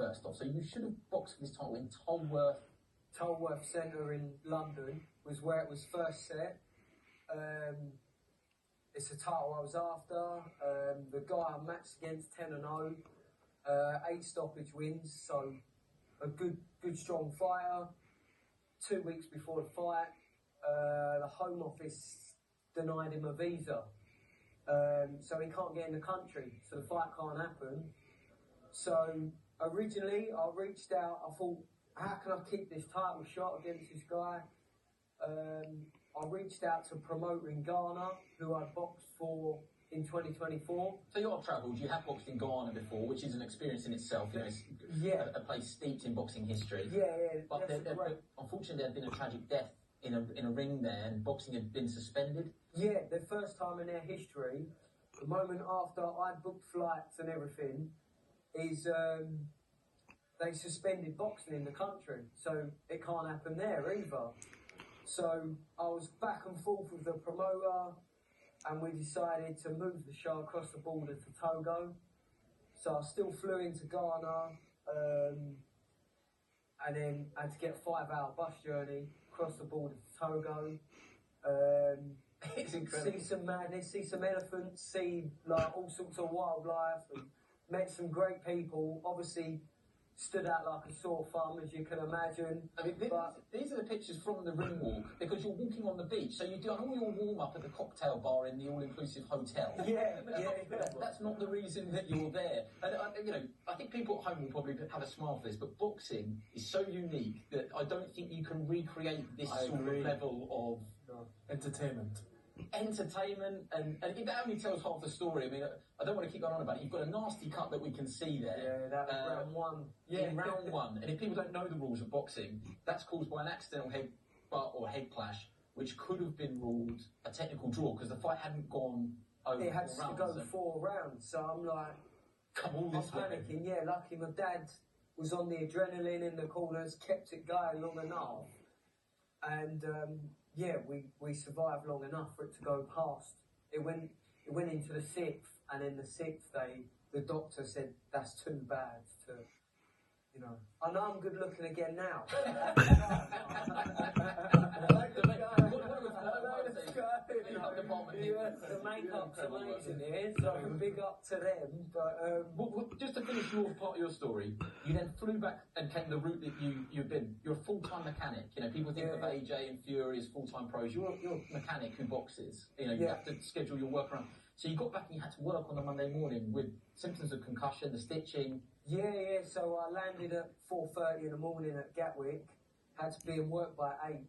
first off. So you should have boxed for this title in Tolworth. Tolworth Centre in London was where it was first set. It's a title I was after. The guy I matched against 10-0, 8 stoppage wins, so a good strong fighter. 2 weeks before the fight, the Home Office denied him a visa, so he can't get in the country, so the fight can't happen. So originally I reached out, I thought, how can I keep this title shot against this guy? I reached out to a promoter in Ghana, who I'd boxed for in 2024. So you have travelled, you have boxed in Ghana before, which is an experience in itself. You know, it's a place steeped in boxing history. But unfortunately there had been a tragic death in a ring there, and boxing had been suspended. Yeah, the first time in their history, the moment after I booked flights and everything, is they suspended boxing in the country, so it can't happen there either. So I was back and forth with the promoter, and we decided to move the show across the border to Togo. So I still flew into Ghana, and then had to get a 5-hour bus journey across the border to Togo. It's incredible. See some madness, see some elephants, see like all sorts of wildlife, and met some great people. Obviously, stood out like a sore thumb, as you can imagine. I mean, these are the pictures from the ring walk, because you're walking on the beach, so you've done all your warm-up at the cocktail bar in the all-inclusive hotel. That's not the reason that you're there. And, I think people at home will probably have a smile for this, but boxing is so unique that I don't think you can recreate this sort of level of entertainment. And that only tells half the story. I mean, I don't want to keep going on about it. You've got a nasty cut that we can see there. Yeah, that was round one. In round one. And if people don't know the rules of boxing, that's caused by an accidental headbutt or head clash, which could have been ruled a technical draw because the fight hadn't gone over. It had to go 4 rounds, so I'm like, I'm panicking. Yeah, lucky my dad was on the adrenaline in the corners, kept it going long enough, and we survived long enough for it to go past. It went into the 6th, and in the 6th the doctor said that's too bad to, I know I'm good looking again now. The makeup's amazing here, so big up to them. But just to finish your part of your story, you then flew back and came the route that you've been. You're a full-time mechanic. People think of AJ and Fury as full-time pros. You're a mechanic who boxes. You have to schedule your work around. So you got back and you had to work on a Monday morning with symptoms of concussion, the stitching. So I landed at 4:30 in the morning at Gatwick. Had to be in work by 8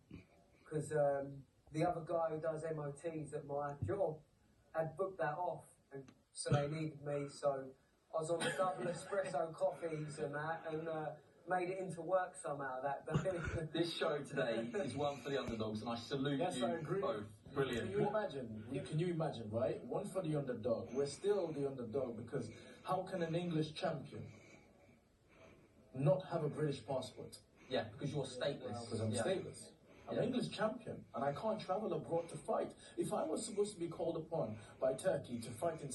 because the other guy who does MOTs at my job had booked that off, and so they needed me. So I was on the double espresso coffees and that, and made it into work somehow that day. This show today is one for the underdogs, and I salute you both. Brilliant. Can you imagine, right? One for the underdog. We're still the underdog because how can an English champion not have a British passport? Yeah, because you're stateless. Because I'm stateless. I'm an English champion, and I can't travel abroad to fight. If I was supposed to be called upon by Turkey to fight in